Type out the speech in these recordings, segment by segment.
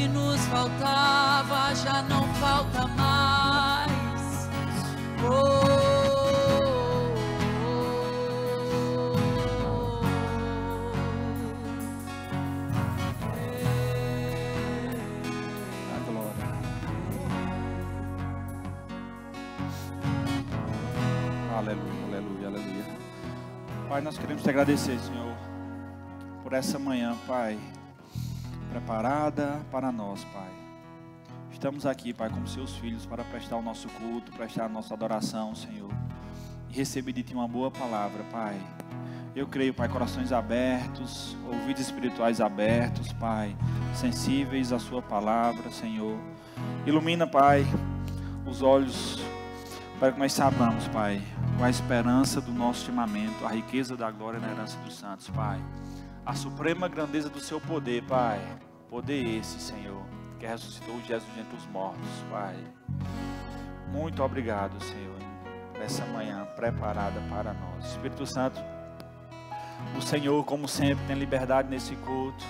que nos faltava já não falta mais. Aleluia, aleluia, aleluia. Pai, nós queremos te agradecer, Senhor, por essa manhã, Pai, preparada para nós, Pai. Estamos aqui, Pai, como seus filhos, para prestar o nosso culto, prestar a nossa adoração, Senhor, e receber de Ti uma boa palavra, Pai. Eu creio, Pai, corações abertos, ouvidos espirituais abertos, Pai, sensíveis à Sua palavra, Senhor. Ilumina, Pai, os olhos para que nós saibamos, Pai, com a esperança do nosso chamamento, a riqueza da glória na herança dos santos, Pai. A suprema grandeza do Seu poder, Pai. Poder esse, Senhor, que ressuscitou Jesus dentre os mortos, Pai. Muito obrigado, Senhor, por essa manhã preparada para nós. Espírito Santo, o Senhor, como sempre, tem liberdade nesse culto.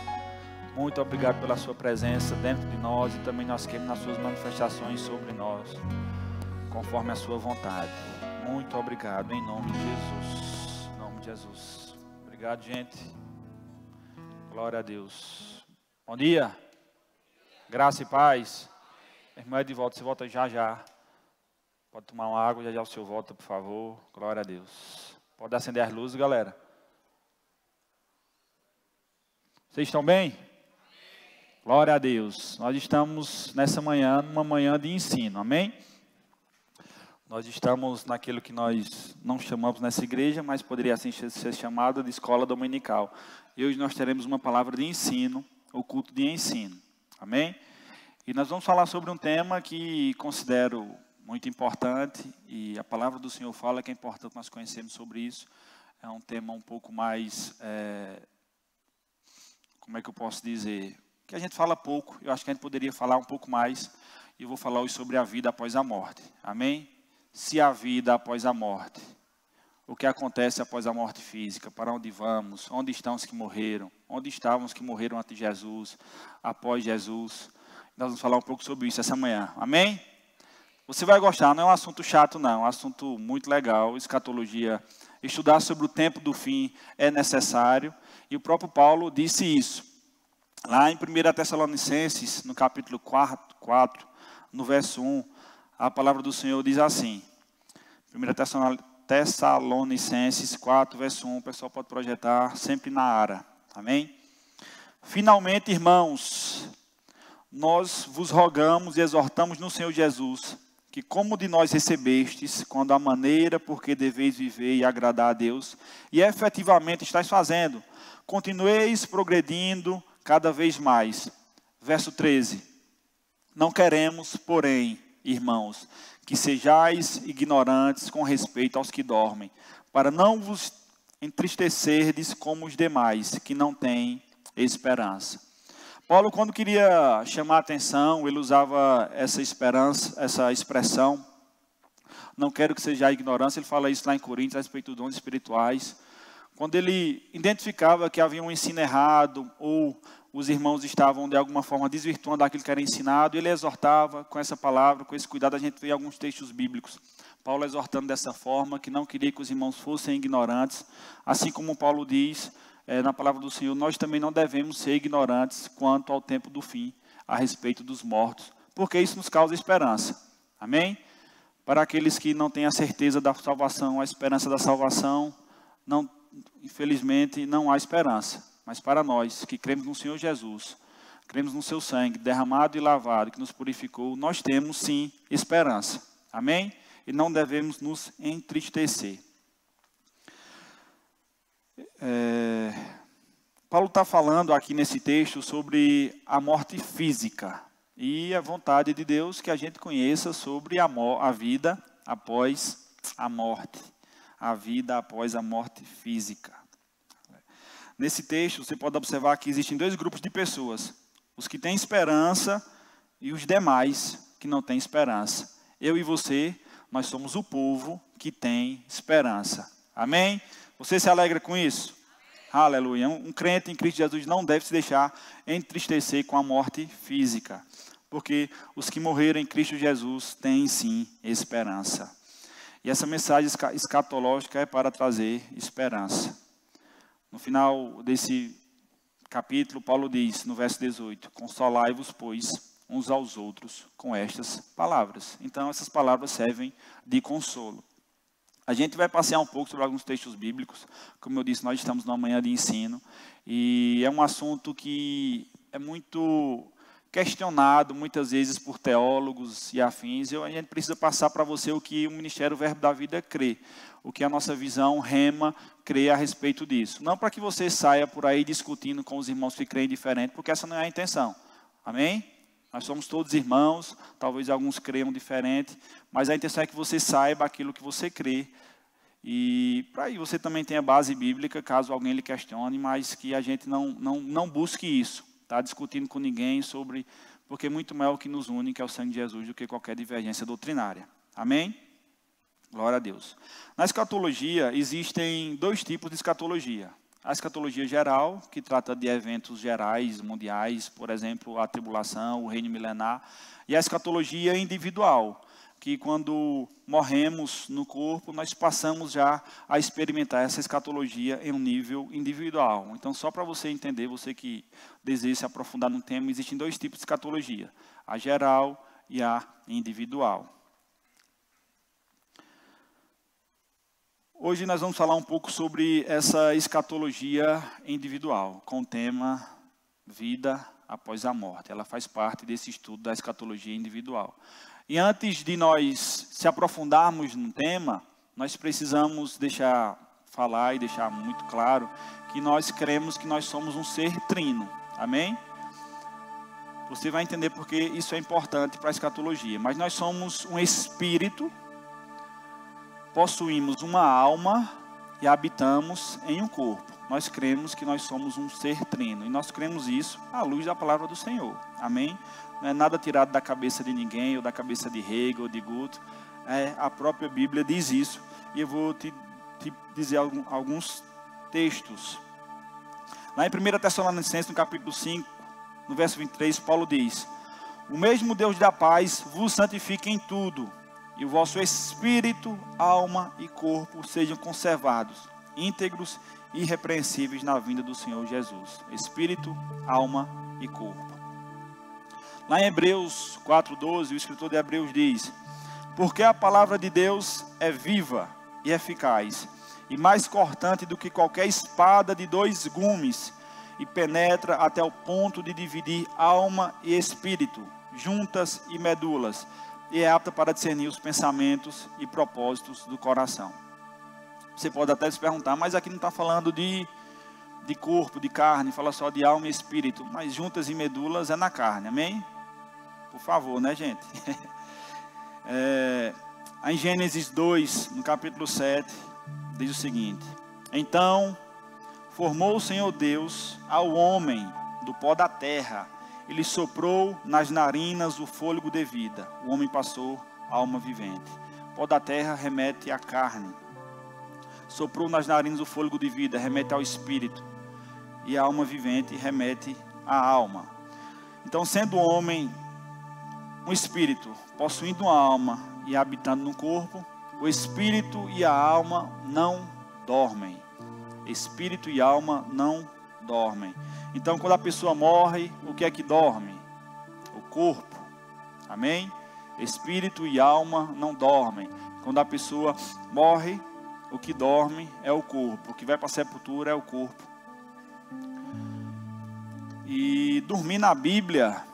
Muito obrigado pela Sua presença dentro de nós e também nós queremos nas Suas manifestações sobre nós, conforme a Sua vontade. Muito obrigado, em nome de Jesus. Em nome de Jesus. Obrigado, gente. Glória a Deus. Bom dia. Graça e paz. Irmã, é de volta. Você volta já já. Pode tomar uma água, já já o senhor volta, por favor. Glória a Deus. Pode acender as luzes, galera. Vocês estão bem? Glória a Deus. Nós estamos nessa manhã, numa manhã de ensino. Amém? Nós estamos naquilo que nós não chamamos nessa igreja, mas poderia assim ser chamado de escola dominical. E hoje nós teremos uma palavra de ensino, o culto de ensino. Amém? E nós vamos falar sobre um tema que considero muito importante, e a palavra do Senhor fala que é importante nós conhecermos sobre isso. É um tema um pouco mais, como é que eu posso dizer? Que a gente fala pouco, eu acho que a gente poderia falar um pouco mais, e eu vou falar hoje sobre a vida após a morte. Amém? Se a vida após a morte, o que acontece após a morte física, para onde vamos, onde estão os que morreram, onde estavam os que morreram antes de Jesus, após Jesus. Nós vamos falar um pouco sobre isso essa manhã, amém? Você vai gostar, não é um assunto chato não, é um assunto muito legal, escatologia. Estudar sobre o tempo do fim é necessário, e o próprio Paulo disse isso. Lá em 1 Tessalonicenses, no capítulo 4, no verso 1, a palavra do Senhor diz assim, 1 Tessalonicenses 4, verso 1, o pessoal pode projetar sempre na ara, amém? Finalmente, irmãos, nós vos rogamos e exortamos no Senhor Jesus, que como de nós recebestes, quando a maneira por que deveis viver e agradar a Deus, e efetivamente estáis fazendo, continueis progredindo cada vez mais. Verso 13, não queremos, porém, irmãos, que sejais ignorantes com respeito aos que dormem, para não vos entristecerdes como os demais, que não têm esperança. Paulo, quando queria chamar a atenção, ele usava essa expressão, não quero que seja ignorância, ele fala isso lá em Coríntios, a respeito dos dons espirituais. Quando ele identificava que havia um ensino errado, ou os irmãos estavam de alguma forma desvirtuando aquilo que era ensinado, ele exortava com essa palavra, com esse cuidado. A gente vê alguns textos bíblicos, Paulo exortando dessa forma, que não queria que os irmãos fossem ignorantes, assim como Paulo diz na palavra do Senhor, nós também não devemos ser ignorantes quanto ao tempo do fim, a respeito dos mortos, porque isso nos causa esperança, amém? Para aqueles que não têm a certeza da salvação, a esperança da salvação, não, infelizmente não há esperança. Mas para nós que cremos no Senhor Jesus, cremos no seu sangue derramado e lavado, que nos purificou, nós temos sim esperança. Amém? E não devemos nos entristecer. Paulo está falando aqui nesse texto sobre a morte física. E a vontade de Deus que a gente conheça sobre a vida após a morte. A vida após a morte física. Nesse texto, você pode observar que existem dois grupos de pessoas. Os que têm esperança e os demais que não têm esperança. Eu e você, nós somos o povo que tem esperança. Amém? Você se alegra com isso? Aleluia. Um crente em Cristo Jesus não deve se deixar entristecer com a morte física, porque os que morreram em Cristo Jesus têm sim esperança. E essa mensagem escatológica é para trazer esperança. No final desse capítulo, Paulo diz, no verso 18, consolai-vos, pois, uns aos outros com estas palavras. Então, essas palavras servem de consolo. A gente vai passear um pouco sobre alguns textos bíblicos. Como eu disse, nós estamos numa manhã de ensino. E é um assunto que é muito questionado, muitas vezes, por teólogos e afins. A gente precisa passar para você o que o Ministério Verbo da Vida crê. O que a nossa visão Rema crê a respeito disso. Não para que você saia por aí discutindo com os irmãos que creem diferente, porque essa não é a intenção. Amém? Nós somos todos irmãos, talvez alguns creiam diferente, mas a intenção é que você saiba aquilo que você crê. E para aí você também tenha base bíblica, caso alguém lhe questione, mas que a gente não busque isso, tá? Discutindo com ninguém sobre, porque muito maior o que nos une, que é o sangue de Jesus, do que qualquer divergência doutrinária. Amém? Glória a Deus. Na escatologia, existem dois tipos de escatologia. A escatologia geral, que trata de eventos gerais, mundiais, por exemplo, a tribulação, o reino milenar. E a escatologia individual, que quando morremos no corpo, nós passamos já a experimentar essa escatologia em um nível individual. Então, só para você entender, você que deseja se aprofundar no tema, existem dois tipos de escatologia, a geral e a individual. Hoje nós vamos falar um pouco sobre essa escatologia individual, com o tema vida após a morte. Ela faz parte desse estudo da escatologia individual. E antes de nós se aprofundarmos no tema, nós precisamos falar e deixar muito claro que nós cremos que nós somos um ser trino. Amém? Você vai entender porque isso é importante para a escatologia. Mas nós somos um espírito, possuímos uma alma e habitamos em um corpo. Nós cremos que nós somos um ser trino. E nós cremos isso à luz da palavra do Senhor. Amém? Não é nada tirado da cabeça de ninguém, ou da cabeça de Hegel, ou de Guto. A própria Bíblia diz isso. E eu vou te dizer alguns textos. Lá em 1 Tessalonicenses, no capítulo 5, no verso 23, Paulo diz: o mesmo Deus da paz vos santifique em tudo, e o vosso espírito, alma e corpo sejam conservados, íntegros e irrepreensíveis na vinda do Senhor Jesus. Espírito, alma e corpo. Lá em Hebreus 4:12, o escritor de Hebreus diz: porque a palavra de Deus é viva e eficaz, e mais cortante do que qualquer espada de dois gumes, e penetra até o ponto de dividir alma e espírito, juntas e medulas, e é apta para discernir os pensamentos e propósitos do coração. Você pode até se perguntar, mas aqui não está falando de corpo, de carne, fala só de alma e espírito, mas juntas e medulas é na carne, amém? Por favor, né, gente? Em Gênesis 2, no capítulo 7, diz o seguinte: então formou o Senhor Deus ao homem do pó da terra, e lhe soprou nas narinas o fôlego de vida. O homem passou a alma vivente. Pó da terra remete à carne. Soprou nas narinas o fôlego de vida, remete ao espírito. E a alma vivente remete à alma. Então, sendo o homem um espírito, possuindo uma alma e habitando no corpo, o espírito e a alma não dormem. Espírito e alma não dormem. Então, quando a pessoa morre, o que é que dorme? O corpo. Amém? Espírito e alma não dormem. Quando a pessoa morre, o que dorme é o corpo. O que vai para a sepultura é o corpo. E dormir na Bíblia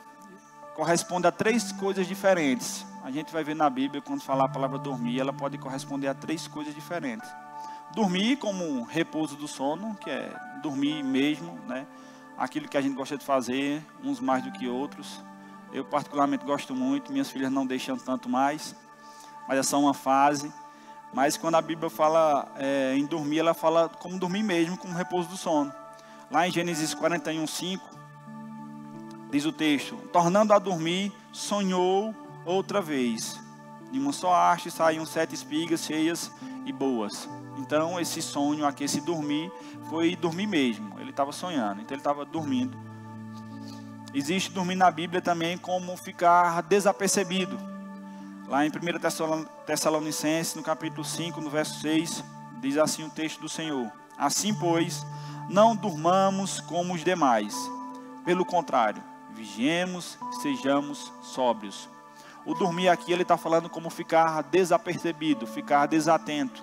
corresponde a três coisas diferentes. A gente vai ver na Bíblia, quando falar a palavra dormir, ela pode corresponder a três coisas diferentes. Dormir como um repouso do sono, que é dormir mesmo, né? Aquilo que a gente gosta de fazer, uns mais do que outros. Eu particularmente gosto muito, minhas filhas não deixam tanto mais, mas é só uma fase. Mas quando a Bíblia fala em dormir, ela fala como dormir mesmo, como repouso do sono. Lá em Gênesis 41:5, diz o texto: tornando a dormir, sonhou outra vez. De uma só haste saíam 7 espigas cheias e boas. Então esse sonho aqui, esse dormir, foi dormir mesmo. Ele estava sonhando, então ele estava dormindo. Existe dormir na Bíblia também como ficar desapercebido. Lá em 1 Tessalonicenses, no capítulo 5, no verso 6, diz assim o texto do Senhor: assim, pois, não durmamos como os demais. Pelo contrário, vigiemos, sejamos sóbrios. O dormir aqui, ele está falando como ficar desapercebido, ficar desatento.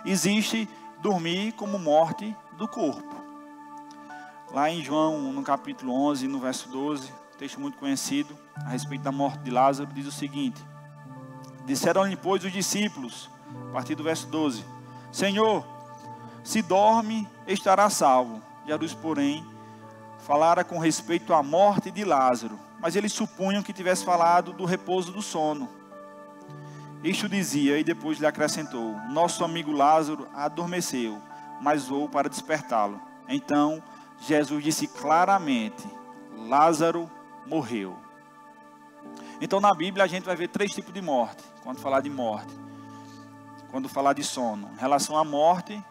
Existe dormir como morte do corpo. Lá em João, no capítulo 11, no verso 12, texto muito conhecido, a respeito da morte de Lázaro, diz o seguinte: disseram-lhe, pois, os discípulos, a partir do verso 12, Senhor, se dorme, estará salvo. Jesus, porém, falara com respeito à morte de Lázaro, mas eles supunham que tivesse falado do repouso do sono. Isto dizia, e depois lhe acrescentou: nosso amigo Lázaro adormeceu, mas vou para despertá-lo. Então Jesus disse claramente: Lázaro morreu. Então na Bíblia a gente vai ver 3 tipos de morte, quando falar de morte. Quando falar de sono, em relação à morte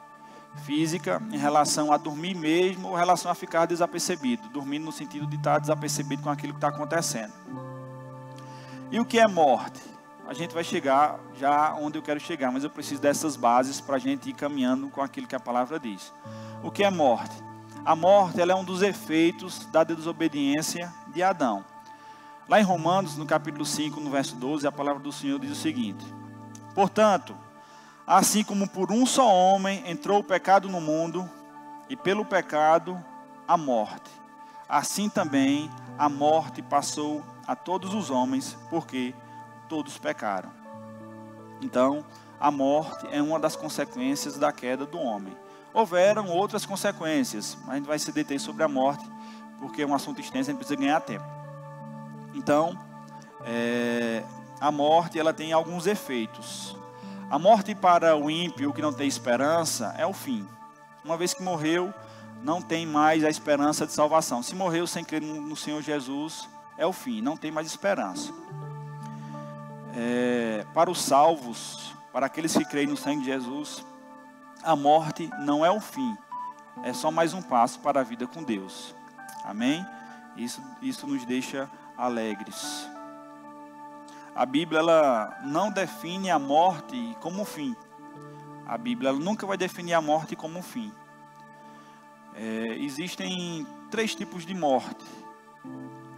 física, em relação a dormir mesmo, ou em relação a ficar desapercebido. Dormindo no sentido de estar desapercebido com aquilo que está acontecendo. E o que é morte? A gente vai chegar já onde eu quero chegar, mas eu preciso dessas bases para a gente ir caminhando com aquilo que a palavra diz. O que é morte? A morte, ela é um dos efeitos da desobediência de Adão. Lá em Romanos, no capítulo 5, no verso 12, a palavra do Senhor diz o seguinte: portanto, assim como por um só homem entrou o pecado no mundo, e pelo pecado a morte, assim também a morte passou a todos os homens, porque todos pecaram. Então, a morte é uma das consequências da queda do homem. Houveram outras consequências, mas a gente vai se deter sobre a morte, porque é um assunto extenso, a gente precisa ganhar tempo. Então, a morte, ela tem alguns efeitos. A morte para o ímpio, que não tem esperança, é o fim. Uma vez que morreu, não tem mais a esperança de salvação. Se morreu sem crer no Senhor Jesus, é o fim, não tem mais esperança. Para os salvos, para aqueles que creem no sangue de Jesus, a morte não é o fim, é só mais um passo para a vida com Deus. Amém? Isso nos deixa alegres. A Bíblia, ela não define a morte como um fim. A Bíblia, ela nunca vai definir a morte como um fim. Existem 3 tipos de morte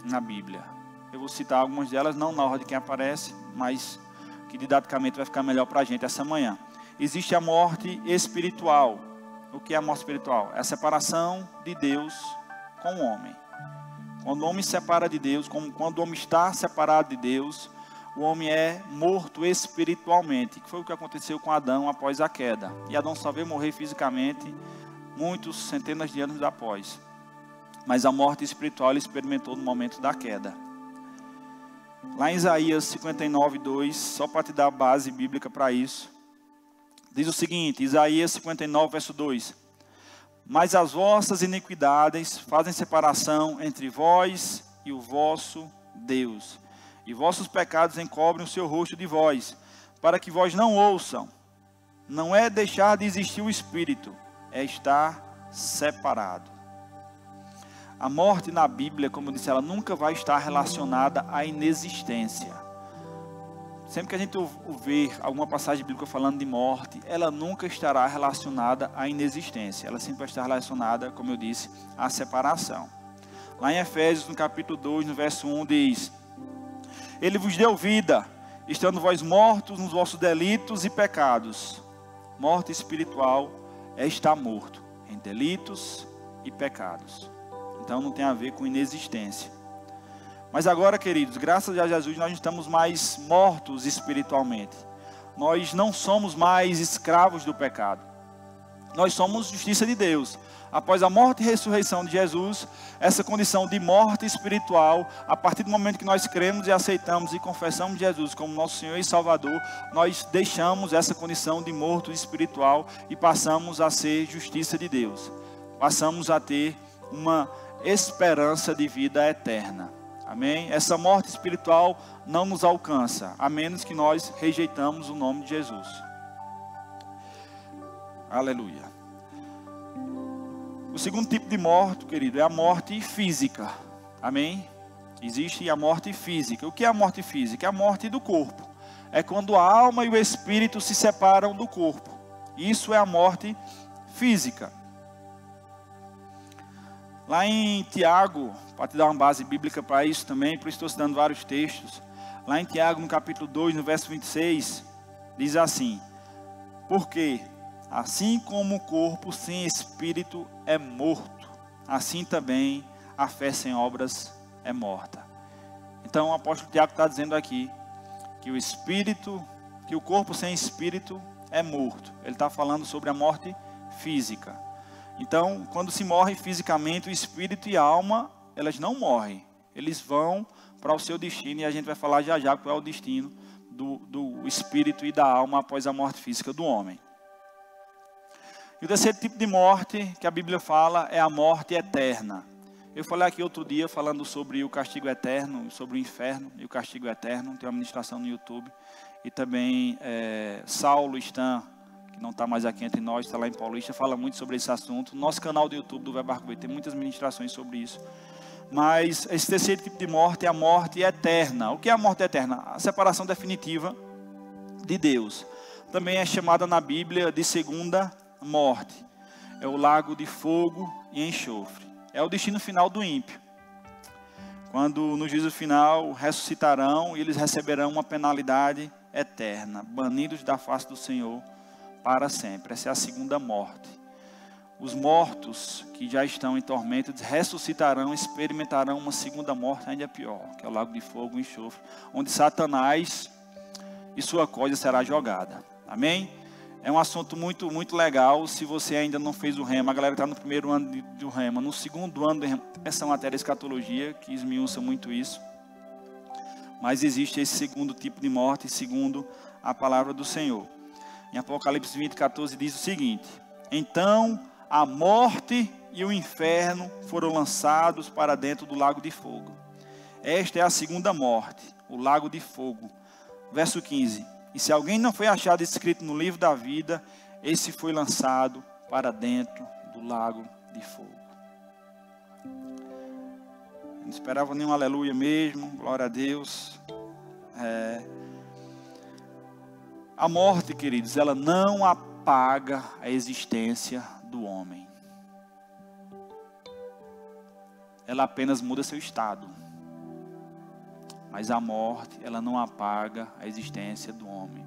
na Bíblia. Eu vou citar algumas delas, não na ordem que aparece, mas que didaticamente vai ficar melhor para a gente essa manhã. Existe a morte espiritual. O que é a morte espiritual? É a separação de Deus com o homem. Quando o homem se separa de Deus, quando o homem está separado de Deus, o homem é morto espiritualmente, que foi o que aconteceu com Adão após a queda. E Adão só veio morrer fisicamente muitos centenas de anos após. Mas a morte espiritual ele experimentou no momento da queda. Lá em Isaías 59, 2, só para te dar a base bíblica para isso, diz o seguinte, Isaías 59, verso 2: mas as vossas iniquidades fazem separação entre vós e o vosso Deus, e vossos pecados encobrem o seu rosto de vós, para que vós não ouçam. Não é deixar de existir o Espírito, é estar separado. A morte na Bíblia, como eu disse, ela nunca vai estar relacionada à inexistência. Sempre que a gente ver alguma passagem bíblica falando de morte, ela nunca estará relacionada à inexistência. Ela sempre vai estar relacionada, como eu disse, à separação. Lá em Efésios, no capítulo 2, no verso 1, diz: ele vos deu vida, estando vós mortos nos vossos delitos e pecados. Morte espiritual é estar morto em delitos e pecados. Então não tem a ver com inexistência. Mas agora, queridos, graças a Jesus, nós não estamos mais mortos espiritualmente. Nós não somos mais escravos do pecado. Nós somos justiça de Deus. Após a morte e ressurreição de Jesus, essa condição de morte espiritual, a partir do momento que nós cremos e aceitamos e confessamos Jesus como nosso Senhor e Salvador, nós deixamos essa condição de morto espiritual e passamos a ser justiça de Deus. Passamos a ter uma esperança de vida eterna. Amém? Essa morte espiritual não nos alcança, a menos que nós rejeitamos o nome de Jesus. Aleluia. O segundo tipo de morte, querido, é a morte física. Amém? Existe a morte física. O que é a morte física? É a morte do corpo. É quando a alma e o espírito se separam do corpo. Isso é a morte física. Lá em Tiago, para te dar uma base bíblica para isso também, por isso estou citando vários textos. Lá em Tiago, no capítulo 2, no verso 26, diz assim: porque assim como o corpo sem espírito é morto, assim também a fé sem obras é morta. Então o apóstolo Tiago está dizendo aqui que o corpo sem espírito é morto. Ele está falando sobre a morte física. Então, quando se morre fisicamente, o espírito e a alma, elas não morrem. Eles vão para o seu destino, e a gente vai falar já já qual é o destino do espírito e da alma após a morte física do homem. E o terceiro tipo de morte que a Bíblia fala é a morte eterna. Eu falei aqui outro dia falando sobre o castigo eterno, sobre o inferno e o castigo eterno. Tem uma ministração no YouTube. E também Saulo Stan, que não está mais aqui entre nós, está lá em Paulista, fala muito sobre esse assunto. Nosso canal do YouTube do Verbo Arco tem muitas ministrações sobre isso. Mas esse terceiro tipo de morte é a morte eterna. O que é a morte eterna? A separação definitiva de Deus. Também é chamada na Bíblia de segunda morte. É o lago de fogo e enxofre. É o destino final do ímpio. Quando no juízo final ressuscitarão e eles receberão uma penalidade eterna, banidos da face do Senhor para sempre. Essa é a segunda morte. Os mortos que já estão em tormento ressuscitarão, experimentarão uma segunda morte ainda pior, que é o lago de fogo e enxofre, onde Satanás e sua coisa será jogada. Amém? É um assunto muito, muito legal. Se você ainda não fez o rema, a galera está no primeiro ano do rema, no segundo ano do rema, essa matéria escatologia, que esmiuça muito isso. Mas existe esse segundo tipo de morte, segundo a palavra do Senhor. Em Apocalipse 20, 14 diz o seguinte: então a morte e o inferno foram lançados para dentro do lago de fogo. Esta é a segunda morte, o lago de fogo. Verso 15: e se alguém não foi achado escrito no livro da vida, esse foi lançado para dentro do lago de fogo. Não esperava nenhum aleluia mesmo, glória a Deus. A morte, queridos, ela não apaga a existência do homem. Ela apenas muda seu estado. Mas a morte, ela não apaga a existência do homem.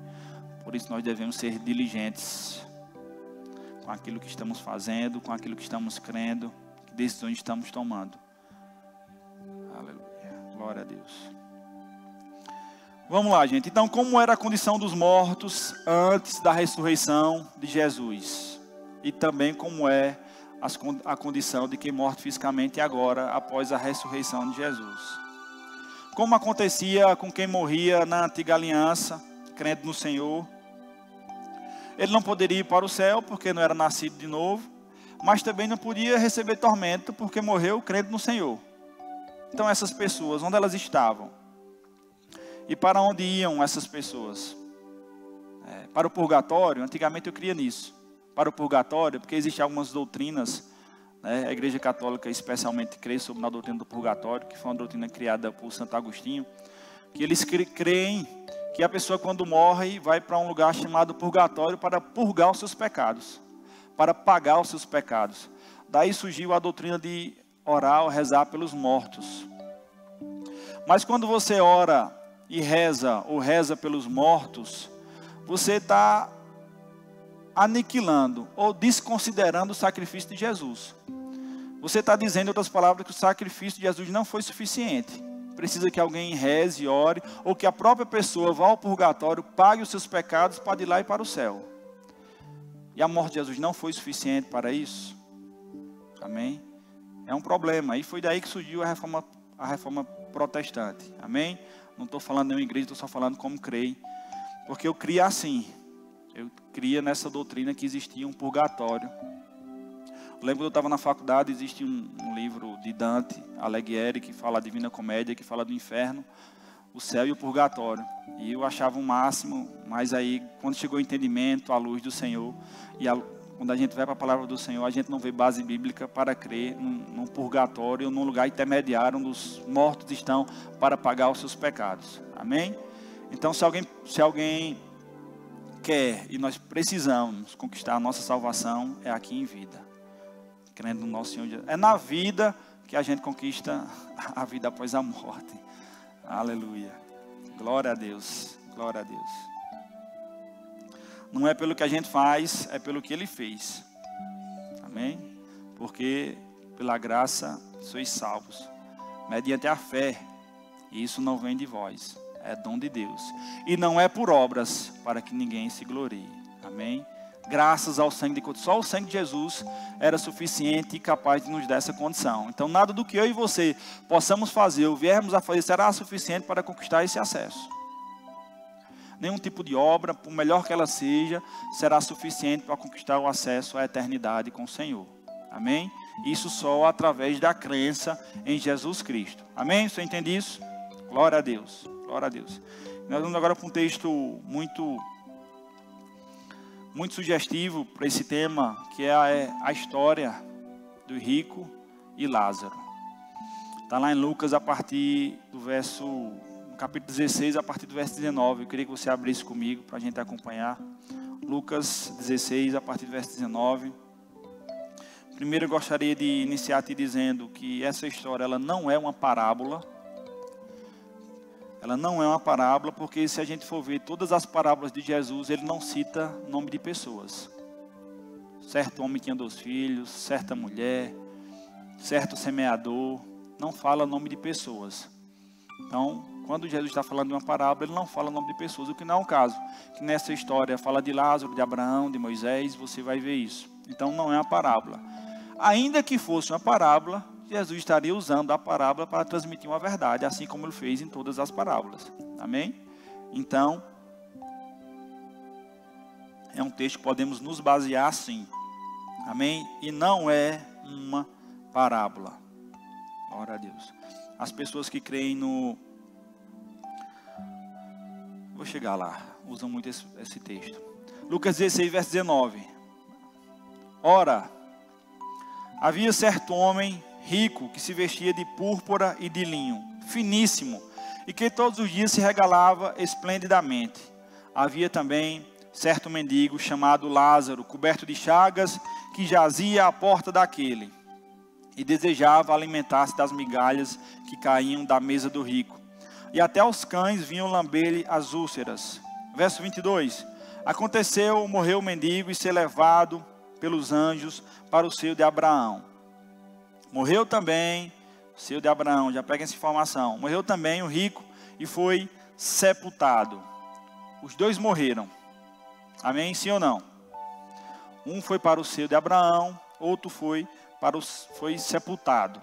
Por isso nós devemos ser diligentes com aquilo que estamos fazendo, com aquilo que estamos crendo, que decisões estamos tomando. Aleluia, glória a Deus. Vamos lá, gente. Então, como era a condição dos mortos antes da ressurreição de Jesus? E também como é a condição de quem morre fisicamente agora, após a ressurreição de Jesus. Como acontecia com quem morria na antiga aliança, crendo no Senhor. Ele não poderia ir para o céu, porque não era nascido de novo, mas também não podia receber tormento, porque morreu crendo no Senhor. Então essas pessoas, onde elas estavam? E para onde iam essas pessoas? Para o purgatório? Antigamente eu cria nisso. Para o purgatório, porque existem algumas doutrinas, a Igreja Católica especialmente crê sobre a doutrina do purgatório, que foi uma doutrina criada por Santo Agostinho, que eles creem que a pessoa quando morre vai para um lugar chamado purgatório para purgar os seus pecados, para pagar os seus pecados. Daí surgiu a doutrina de orar ou rezar pelos mortos. Mas quando você ora e reza ou reza pelos mortos, você está aniquilando ou desconsiderando o sacrifício de Jesus. Você está dizendo, em outras palavras, que o sacrifício de Jesus não foi suficiente. Precisa que alguém reze, ore, ou que a própria pessoa vá ao purgatório, pague os seus pecados para ir lá e para o céu. E a morte de Jesus não foi suficiente para isso? Amém? É um problema. E foi daí que surgiu a reforma protestante. Amém? Não estou falando de uma igreja, estou só falando como creio. Porque eu cria assim. Eu cria nessa doutrina que existia um purgatório. Eu lembro que eu estava na faculdade, existe um livro de Dante Alighieri, que fala a Divina Comédia, que fala do inferno, o céu e o purgatório. E eu achava o máximo, mas aí, quando chegou o entendimento, a luz do Senhor, e quando a gente vai para a palavra do Senhor, a gente não vê base bíblica para crer num purgatório, num lugar intermediário, onde os mortos estão para pagar os seus pecados. Amém? Então, se alguém quer e nós precisamos conquistar a nossa salvação, é aqui em vida, crendo no nosso Senhor Jesus. É na vida que a gente conquista a vida após a morte. Aleluia. Glória a Deus. Glória a Deus. Não é pelo que a gente faz, é pelo que Ele fez. Amém? Porque pela graça sois salvos, mediante a fé. E isso não vem de vós, é dom de Deus. E não é por obras, para que ninguém se glorie. Amém? Graças ao sangue de Cristo. Só o sangue de Jesus era suficiente e capaz de nos dar essa condição. Então nada do que eu e você possamos fazer ou viermos a fazer será suficiente para conquistar esse acesso. Nenhum tipo de obra, por melhor que ela seja, será suficiente para conquistar o acesso à eternidade com o Senhor. Amém? Isso só através da crença em Jesus Cristo. Amém? Você entende isso? Glória a Deus. Glória a Deus. Nós vamos agora para um texto muito sugestivo para esse tema, que é a história do rico e Lázaro. Está lá em Lucas, a partir do capítulo 16, a partir do verso 19. Eu queria que você abrisse comigo para a gente acompanhar. Lucas 16, a partir do verso 19. Primeiro eu gostaria de iniciar te dizendo que essa história ela não é uma parábola. Ela não é uma parábola, porque se a gente for ver todas as parábolas de Jesus, ele não cita nome de pessoas. Certo homem tinha 2 filhos, certa mulher, certo semeador, não fala nome de pessoas. Então, quando Jesus está falando de uma parábola, ele não fala nome de pessoas, o que não é o caso. Que nessa história fala de Lázaro, de Abraão, de Moisés, você vai ver isso. Então não é uma parábola. Ainda que fosse uma parábola, Jesus estaria usando a parábola para transmitir uma verdade, assim como ele fez em todas as parábolas. Amém? Então, é um texto que podemos nos basear assim. Amém? E não é uma parábola. Glória a Deus. As pessoas que creem no... Vou chegar lá. Usam muito esse texto. Lucas 16, verso 19. Ora, havia certo homem rico que se vestia de púrpura e de linho, finíssimo, e que todos os dias se regalava esplendidamente. Havia também certo mendigo chamado Lázaro, coberto de chagas, que jazia à porta daquele, e desejava alimentar-se das migalhas que caíam da mesa do rico. E até os cães vinham lamber-lhe as úlceras. Verso 22. Aconteceu, morreu o mendigo e ser levado pelos anjos para o seio de Abraão. Morreu também o seio de Abraão, já pega essa informação. Morreu também o rico e foi sepultado. Os dois morreram. Amém? Sim ou não? Um foi para o seio de Abraão, outro foi sepultado.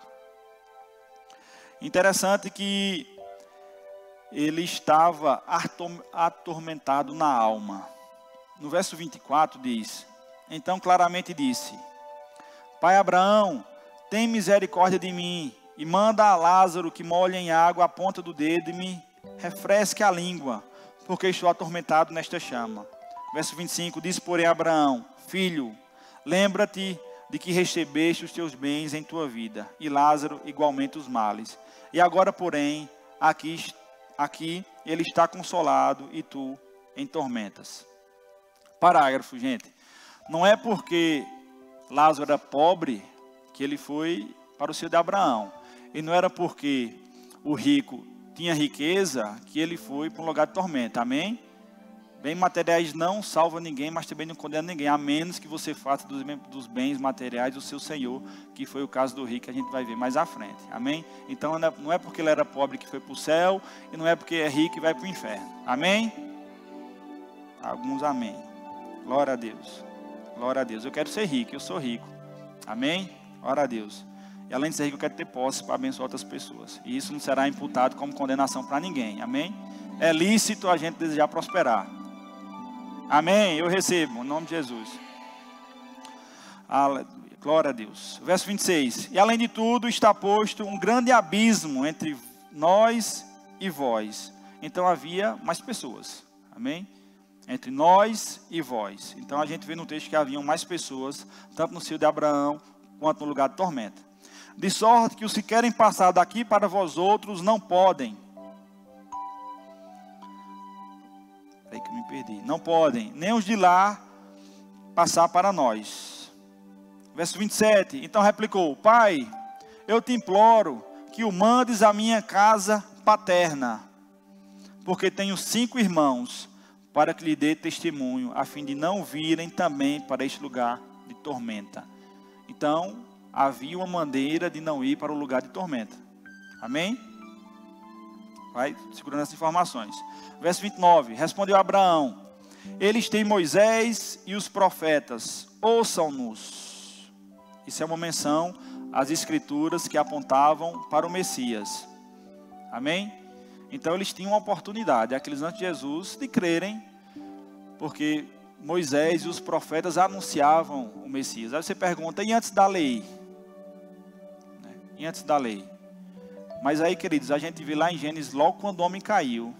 Interessante que ele estava atormentado na alma. No verso 24 diz: então claramente disse: Pai Abraão, tem misericórdia de mim e manda a Lázaro que molhe em água a ponta do dedo e me refresque a língua, porque estou atormentado nesta chama. Verso 25 diz, porém, Abraão: Filho, lembra-te de que recebeste os teus bens em tua vida, e Lázaro igualmente os males. E agora, porém, aqui ele está consolado e tu em tormentas. Parágrafo, gente. Não é porque Lázaro era pobre que ele foi para o seio de Abraão. E não era porque o rico tinha riqueza que ele foi para um lugar de tormenta. Amém? Bens materiais não salvam ninguém, mas também não condenam ninguém, a menos que você faça dos bens materiais o seu Senhor, que foi o caso do rico, que a gente vai ver mais à frente. Amém? Então não é porque ele era pobre que foi para o céu, e não é porque é rico que vai para o inferno. Amém? Alguns amém. Glória a Deus. Glória a Deus. Eu quero ser rico, eu sou rico. Amém? Glória a Deus. E além de ser rico, eu quero ter posse para abençoar outras pessoas. E isso não será imputado como condenação para ninguém. Amém? É lícito a gente desejar prosperar. Amém? Eu recebo, em nome de Jesus. Aleluia. Glória a Deus. Verso 26. E além de tudo, está posto um grande abismo entre nós e vós. Então havia mais pessoas. Amém? entre nós e vós. Então a gente vê no texto que haviam mais pessoas, tanto no seio de Abraão, quanto no lugar de tormenta. De sorte que os que querem passar daqui para vós outros não podem. Peraí que eu me perdi. Não podem, nem os de lá passar para nós. Verso 27. Então replicou: Pai, eu te imploro que o mandes à minha casa paterna, porque tenho 5 irmãos, para que lhe dê testemunho, a fim de não virem também para este lugar de tormenta. Então, havia uma maneira de não ir para o lugar de tormenta. Amém? Vai segurando essas informações. Verso 29. Respondeu Abraão: eles têm Moisés e os profetas, ouçam-nos. Isso é uma menção às escrituras que apontavam para o Messias. Amém? Então eles tinham uma oportunidade, aqueles antes de Jesus, de crerem, porque Moisés e os profetas anunciavam o Messias. Aí você pergunta: e antes da lei? E antes da lei? Mas aí, queridos, a gente vê lá em Gênesis, logo quando o homem caiu,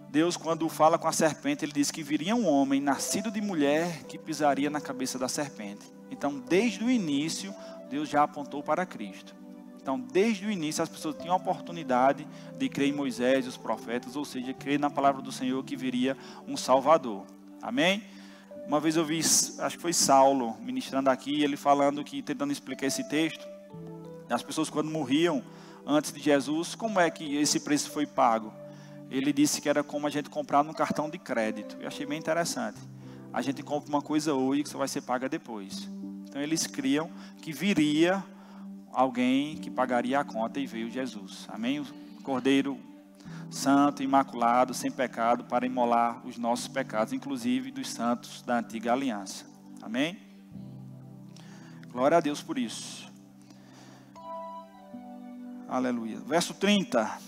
Deus, quando fala com a serpente, ele diz que viria um homem nascido de mulher que pisaria na cabeça da serpente. Então, desde o início, Deus já apontou para Cristo. Então, desde o início, as pessoas tinham a oportunidade de crer em Moisés e os profetas, ou seja, crer na palavra do Senhor que viria um Salvador. Amém? Uma vez eu vi, acho que foi Saulo ministrando aqui, ele falando que, tentando explicar esse texto, as pessoas quando morriam antes de Jesus, como é que esse preço foi pago? Ele disse que era como a gente comprar num cartão de crédito. Eu achei bem interessante. A gente compra uma coisa hoje que só vai ser paga depois. Então eles criam que viria alguém que pagaria a conta, e veio Jesus. Amém? O Cordeiro Santo, imaculado, sem pecado, para imolar os nossos pecados, inclusive dos santos da antiga aliança. Amém? Glória a Deus por isso. Aleluia. Verso 30.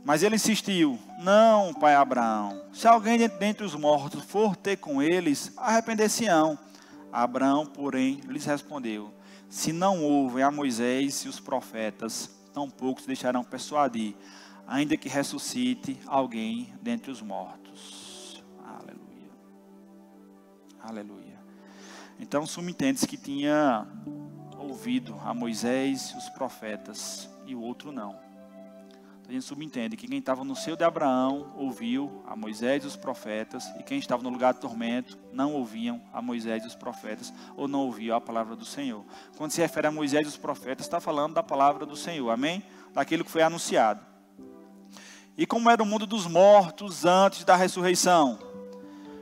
Mas ele insistiu: não, pai Abraão, se alguém dentre os mortos for ter com eles, arrepender-se-ão. Abraão, porém, lhes respondeu: se não ouvem a Moisés e os profetas, tampouco se deixarão persuadir, ainda que ressuscite alguém dentre os mortos. Aleluia. Aleluia. Então, subentende-se que tinha ouvido a Moisés e os profetas, e o outro não. A gente subentende que quem estava no seio de Abraão ouviu a Moisés e os profetas, e quem estava no lugar de tormento não ouviam a Moisés e os profetas, ou não ouviam a palavra do Senhor. Quando se refere a Moisés e os profetas, está falando da palavra do Senhor, amém? Daquilo que foi anunciado. E como era o mundo dos mortos antes da ressurreição?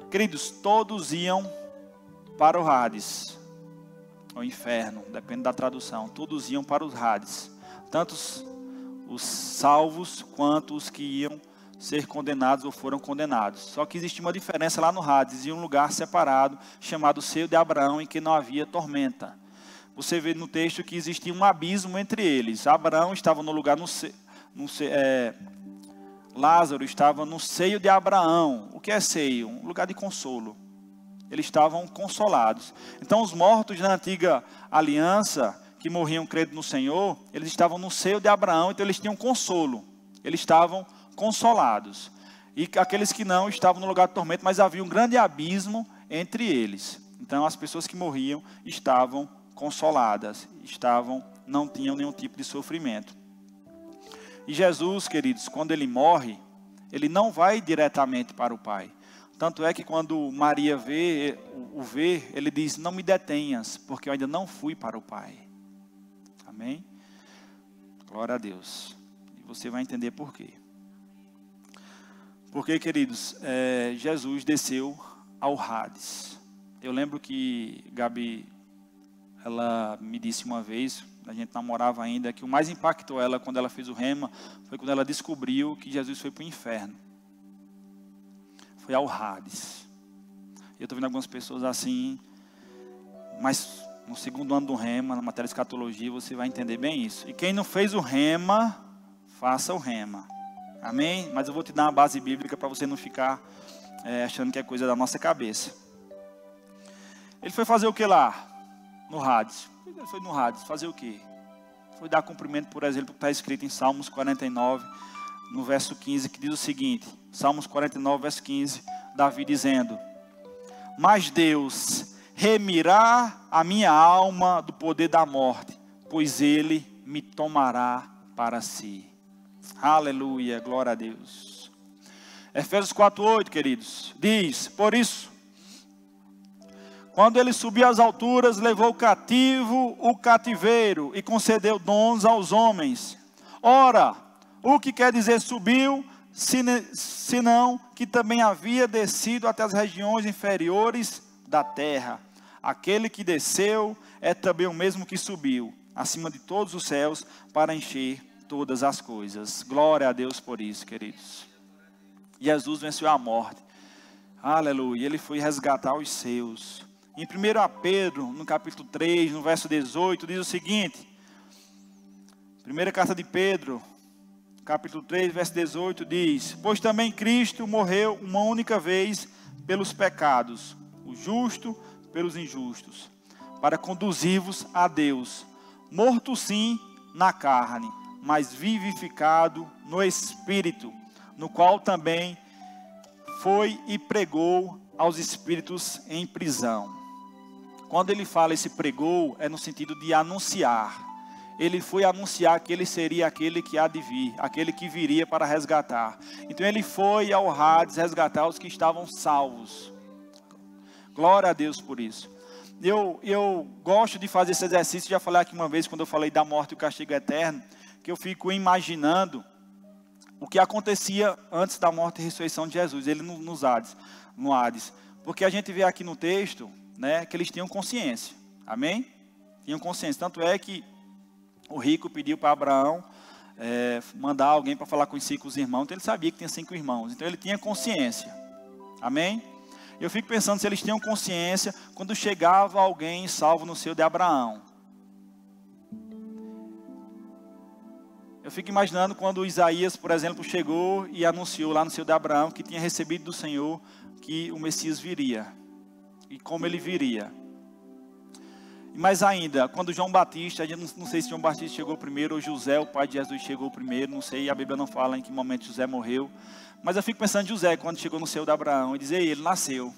Queridos, todos iam para o Hades, o inferno, depende da tradução. Todos iam para os Hades, tanto os salvos quanto os que iam ser condenados ou foram condenados. Só que existia uma diferença lá no Hades, e um lugar separado chamado seio de Abraão, em que não havia tormenta. Você vê no texto que existia um abismo entre eles. Abraão estava no lugar Lázaro estava no seio de Abraão. O que é seio? Um lugar de consolo. Eles estavam consolados. Então os mortos na antiga aliança, que morriam crendo no Senhor, eles estavam no seio de Abraão, então eles tinham consolo, eles estavam consolados. E aqueles que não estavam no lugar de tormento, mas havia um grande abismo entre eles. Então as pessoas que morriam estavam consoladas, não tinham nenhum tipo de sofrimento. E Jesus, queridos, quando ele morre, ele não vai diretamente para o Pai. Tanto é que quando Maria o vê, ele diz: não me detenhas, porque eu ainda não fui para o Pai. Amém? Glória a Deus. E você vai entender por quê. Porque, queridos, Jesus desceu ao Hades. Eu lembro que Gabi, ela me disse uma vez, a gente namorava ainda, que o mais impactou ela quando ela fez o rema, foi quando ela descobriu que Jesus foi para o inferno. Foi ao Hades. Eu estou vendo algumas pessoas assim, mas no segundo ano do rema, na matéria de escatologia, você vai entender bem isso. E quem não fez o rema, faça o rema. Amém? Mas eu vou te dar uma base bíblica para você não ficar achando que é coisa da nossa cabeça. Ele foi fazer o que lá? No Hades. Ele foi no Hades fazer o que? Foi dar cumprimento, por exemplo, que está escrito em Salmos 49, no verso 15, que diz o seguinte: Salmos 49, verso 15: Davi dizendo: mas Deus remirá a minha alma do poder da morte, pois Ele me tomará para si. Aleluia, glória a Deus. Efésios 4:8, queridos, diz: por isso, quando Ele subiu às alturas, levou cativo o cativeiro e concedeu dons aos homens. Ora, o que quer dizer subiu, senão que também havia descido até as regiões inferiores da terra. Aquele que desceu é também o mesmo que subiu, acima de todos os céus, para encher todas as coisas. Glória a Deus por isso, queridos. Jesus venceu a morte. Aleluia. Ele foi resgatar os seus. Em 1 Pedro, no capítulo 3, no verso 18, diz o seguinte. Primeira carta de Pedro, capítulo 3, verso 18, diz: pois também Cristo morreu uma única vez pelos pecados, o justo pelos injustos, para conduzir-vos a Deus, morto sim na carne, mas vivificado no Espírito, no qual também foi e pregou aos espíritos em prisão. Quando ele fala esse pregou, é no sentido de anunciar. Ele foi anunciar que ele seria aquele que há de vir, aquele que viria para resgatar. Então ele foi ao Hades resgatar os que estavam salvos. Glória a Deus por isso. Eu gosto de fazer esse exercício, já falei aqui uma vez, quando eu falei da morte e o castigo eterno, que eu fico imaginando o que acontecia antes da morte e ressurreição de Jesus, ele no Hades. Porque a gente vê aqui no texto, né, que eles tinham consciência. Amém? Tinham consciência. Tanto é que o rico pediu para Abraão mandar alguém para falar com os 5 irmãos. Então ele sabia que tinha 5 irmãos. Então ele tinha consciência. Amém? Eu fico pensando se eles tinham consciência quando chegava alguém salvo no seio de Abraão. Eu fico imaginando quando Isaías, por exemplo, chegou e anunciou lá no seio de Abraão que tinha recebido do Senhor que o Messias viria. E como ele viria. Mas ainda, quando João Batista, não sei se João Batista chegou primeiro ou José, o pai de Jesus, chegou primeiro, não sei, a Bíblia não fala em que momento José morreu. Mas eu fico pensando em José, quando chegou no seio de Abraão, e dizer, ele nasceu.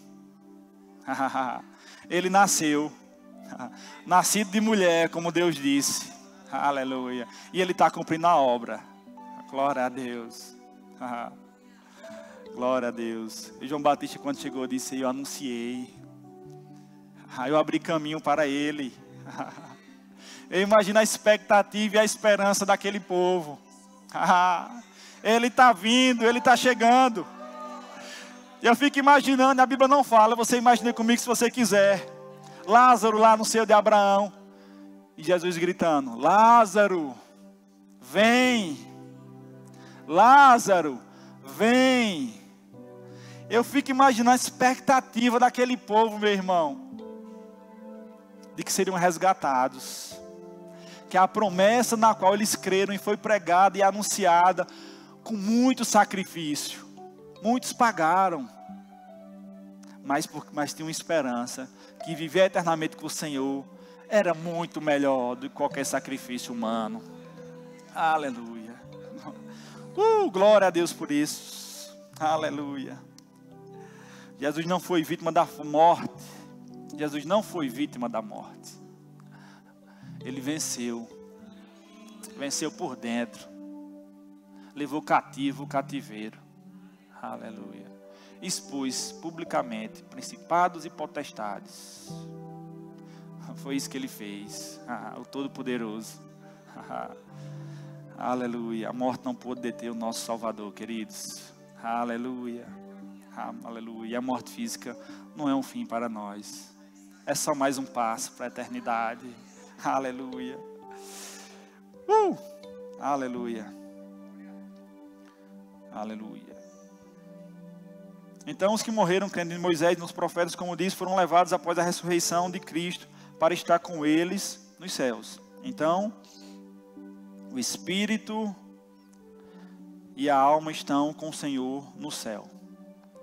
Ele nasceu. Nascido de mulher, como Deus disse. Aleluia. E ele está cumprindo a obra. Glória a Deus. Glória a Deus. E João Batista, quando chegou, disse, eu anunciei. Eu abri caminho para ele. Eu imagino a expectativa e a esperança daquele povo. Ele está vindo, ele está chegando. Eu fico imaginando, a Bíblia não fala, você imagina comigo se você quiser. Lázaro lá no seio de Abraão. E Jesus gritando, Lázaro, vem. Lázaro, vem. Eu fico imaginando a expectativa daquele povo, meu irmão. De que seriam resgatados. Que a promessa na qual eles creram e foi pregada e anunciada com muito sacrifício. Muitos pagaram. Mas tinham esperança que viver eternamente com o Senhor era muito melhor do que qualquer sacrifício humano. Aleluia. Glória a Deus por isso. Aleluia. Jesus não foi vítima da morte. Jesus não foi vítima da morte. Ele venceu. Venceu por dentro. Levou cativo o cativeiro. Aleluia. Expôs publicamente principados e potestades. Foi isso que ele fez. O Todo-Poderoso. Aleluia. A morte não pôde deter o nosso Salvador, queridos. Aleluia. Aleluia. E a morte física não é um fim para nós. É só mais um passo para a eternidade. Aleluia. Aleluia. Aleluia. Então os que morreram crendo em Moisés e nos profetas, como diz, foram levados após a ressurreição de Cristo para estar com eles nos céus. Então, o Espírito e a alma estão com o Senhor no céu.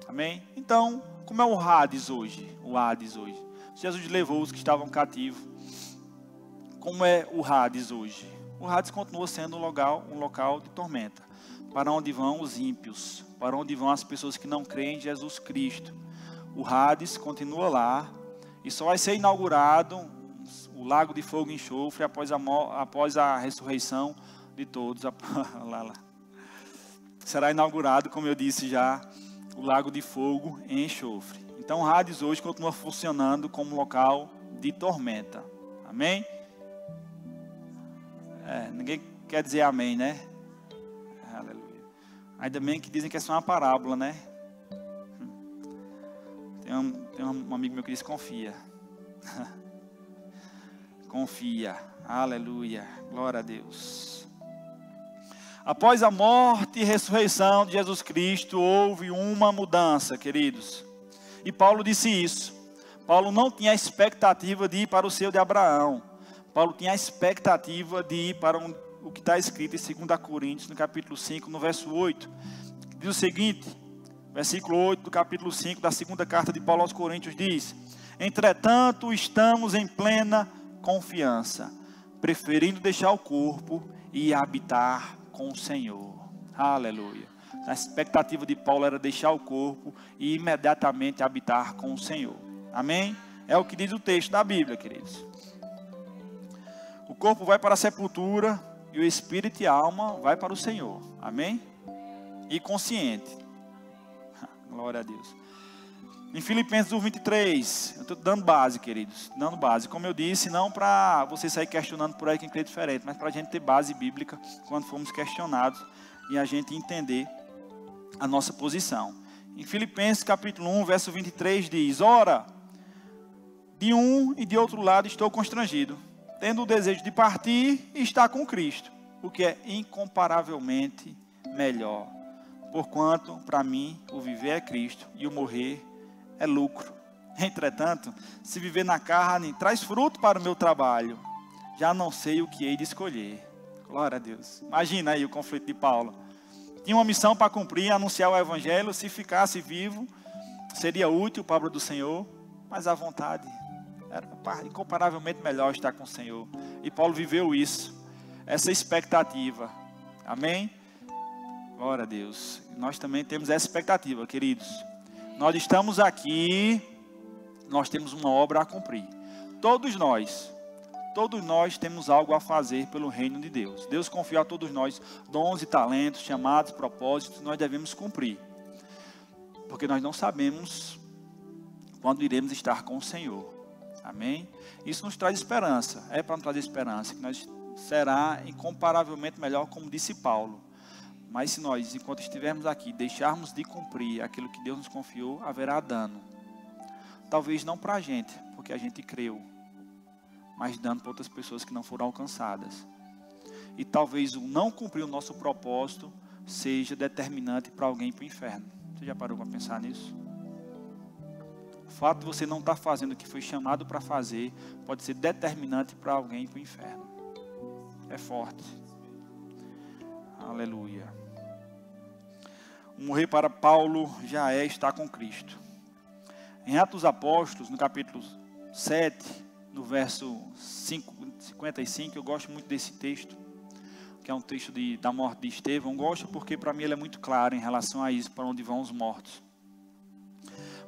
Amém? Então, como é o Hades hoje? O Hades hoje. Jesus levou os que estavam cativos. Como é o Hades hoje? o Hades continua sendo um local de tormenta. Para onde vão os ímpios, para onde vão as pessoas que não creem em Jesus Cristo. O Hades continua lá e só vai ser inaugurado o lago de fogo e enxofre após a ressurreição de todos. Será inaugurado, como eu disse já, o lago de fogo e enxofre. Então o Hades hoje continua funcionando como local de tormenta. Amém? Ninguém quer dizer amém, né? Aleluia. Ainda bem que dizem que é só uma parábola, né? Tem um amigo meu que diz confia. Confia. Aleluia. Glória a Deus. Após a morte e ressurreição de Jesus Cristo, houve uma mudança, queridos. E Paulo disse isso. Paulo não tinha a expectativa de ir para o seio de Abraão. Paulo tinha a expectativa de ir para o que está escrito em 2 Coríntios, no capítulo 5, no verso 8. Diz o seguinte, versículo 8 do capítulo 5 da segunda carta de Paulo aos Coríntios diz: entretanto, estamos em plena confiança, preferindo deixar o corpo e habitar com o Senhor. Aleluia. A expectativa de Paulo era deixar o corpo e imediatamente habitar com o Senhor. Amém? É o que diz o texto da Bíblia, queridos. O corpo vai para a sepultura e o espírito e a alma vai para o Senhor. Amém? E consciente. Glória a Deus. Em Filipenses 1:23, eu estou dando base, queridos. Dando base. Como eu disse, não para você sair questionando por aí quem crê diferente, mas para a gente ter base bíblica quando formos questionados e a gente entender a nossa posição. Em Filipenses capítulo 1, verso 23 diz: ora, de um e de outro lado estou constrangido, tendo o desejo de partir e estar com Cristo, o que é incomparavelmente melhor. Porquanto, para mim, o viver é Cristo e o morrer é lucro. Entretanto, se viver na carne traz fruto para o meu trabalho, já não sei o que hei de escolher. Glória a Deus. Imagina aí o conflito de Paulo. Tinha uma missão para cumprir, anunciar o evangelho. Se ficasse vivo, seria útil para a obra do Senhor, mas a vontade era incomparavelmente melhor estar com o Senhor. E Paulo viveu isso, essa expectativa. Amém? Glória a Deus. Nós também temos essa expectativa, queridos. Nós estamos aqui, nós temos uma obra a cumprir. Todos nós temos algo a fazer pelo reino de Deus. Deus confiou a todos nós dons e talentos, chamados, propósitos, nós devemos cumprir. Porque nós não sabemos quando iremos estar com o Senhor. Amém? Isso nos traz esperança. É para nos trazer esperança, que nós será incomparavelmente melhor, como disse Paulo. Mas se nós, enquanto estivermos aqui, deixarmos de cumprir aquilo que Deus nos confiou, haverá dano. Talvez não para a gente, porque a gente creu, mas dano para outras pessoas que não foram alcançadas. E talvez o não cumprir o nosso propósito seja determinante para alguém ir para o inferno. Você já parou para pensar nisso? O fato de você não estar fazendo o que foi chamado para fazer pode ser determinante para alguém ir para o inferno. É forte. Aleluia. Morrer para Paulo já é estar com Cristo. Em Atos dos Apóstolos, no capítulo 7, no verso 55, eu gosto muito desse texto, que é um texto da morte de Estevão. Gosto porque para mim ele é muito claro em relação a isso, para onde vão os mortos.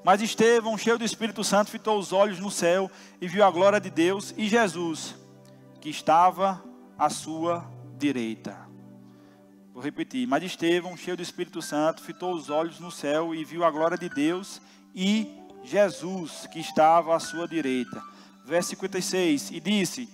Mas Estevão, cheio do Espírito Santo, fitou os olhos no céu e viu a glória de Deus e Jesus, que estava à sua direita. Vou repetir. Mas Estevão, cheio do Espírito Santo, fitou os olhos no céu e viu a glória de Deus e Jesus, que estava à sua direita. Verso 56. E disse: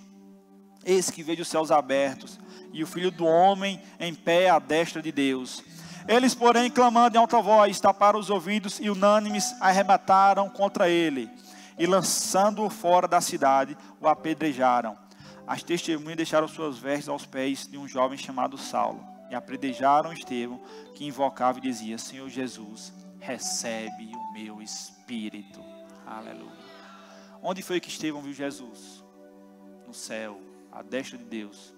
eis que vejo os céus abertos e o Filho do Homem em pé à destra de Deus. Eles, porém, clamando em alta voz, taparam os ouvidos e unânimes arremataram contra ele. E lançando-o fora da cidade, o apedrejaram. As testemunhas deixaram suas vestes aos pés de um jovem chamado Saulo. E apedrejaram Estevão, que invocava e dizia: Senhor Jesus, recebe o meu espírito. Aleluia. Onde foi que Estevão viu Jesus? No céu, à destra de Deus.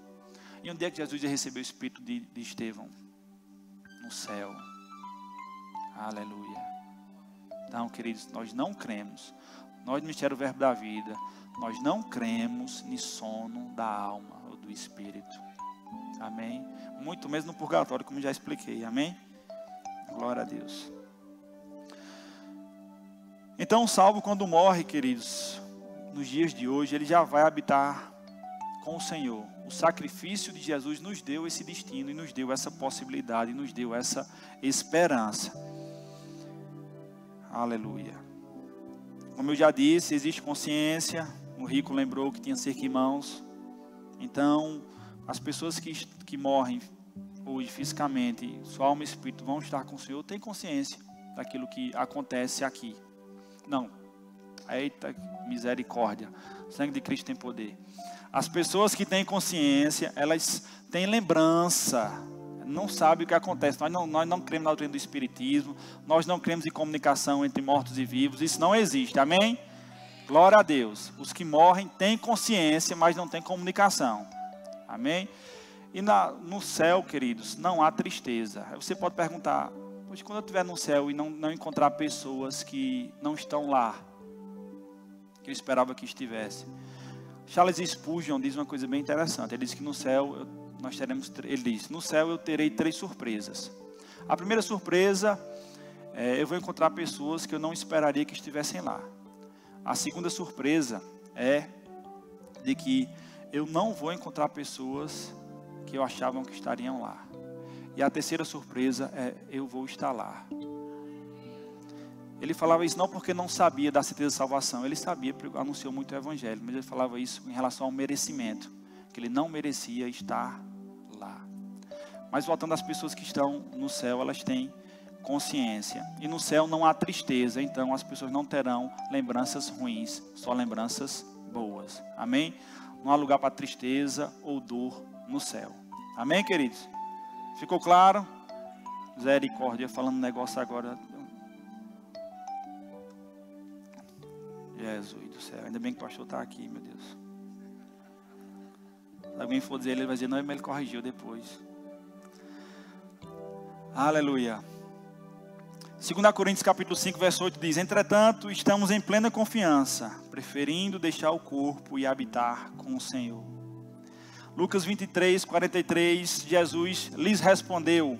E onde é que Jesus ia receber o espírito de Estevão? No céu. Aleluia. Então, queridos, nós não cremos. Nós do Ministério Verbo da Vida, nós não cremos no sono da alma ou do espírito. Amém? Muito menos no purgatório, como já expliquei. Amém? Glória a Deus. Então o salvo, quando morre, queridos, nos dias de hoje, ele já vai habitar com o Senhor. O sacrifício de Jesus nos deu esse destino e nos deu essa possibilidade, nos deu essa esperança. Aleluia. Como eu já disse, existe consciência. O rico lembrou que tinha 5 irmãos. Então, as pessoas que morrem hoje fisicamente, sua alma e espírito vão estar com o Senhor, têm consciência daquilo que acontece aqui. Não. Eita, misericórdia. O sangue de Cristo tem poder. As pessoas que têm consciência, elas têm lembrança. Não sabem o que acontece. Nós não cremos na doutrina do Espiritismo. Nós não cremos em comunicação entre mortos e vivos. Isso não existe. Amém? Glória a Deus. Os que morrem têm consciência, mas não têm comunicação. Amém? E no céu, queridos, não há tristeza. Você pode perguntar, pois quando eu estiver no céu e não encontrar pessoas que não estão lá, que eu esperava que estivesse. Charles Spurgeon diz uma coisa bem interessante. Ele diz que no céu no céu eu terei 3 surpresas. A primeira surpresa eu vou encontrar pessoas que eu não esperaria que estivessem lá. A segunda surpresa é de que eu não vou encontrar pessoas que eu achava que estariam lá. E a terceira surpresa é eu vou estar lá. Ele falava isso não porque não sabia da certeza de salvação. Ele sabia, porque anunciou muito o evangelho. Mas ele falava isso em relação ao merecimento. Que ele não merecia estar lá. Mas voltando às pessoas que estão no céu, elas têm consciência. E no céu não há tristeza. Então as pessoas não terão lembranças ruins. Só lembranças boas. Amém? Não há lugar para tristeza ou dor no céu. Amém, queridos? Ficou claro? Misericórdia, falando um negócio agora. Jesus do céu, ainda bem que o pastor está aqui, meu Deus. Se alguém for dizer, ele vai dizer, não, mas ele corrigiu depois. Aleluia. 2 Coríntios capítulo 5, verso 8 diz, entretanto, estamos em plena confiança, preferindo deixar o corpo e habitar com o Senhor. Lucas 23, 43, Jesus lhes respondeu.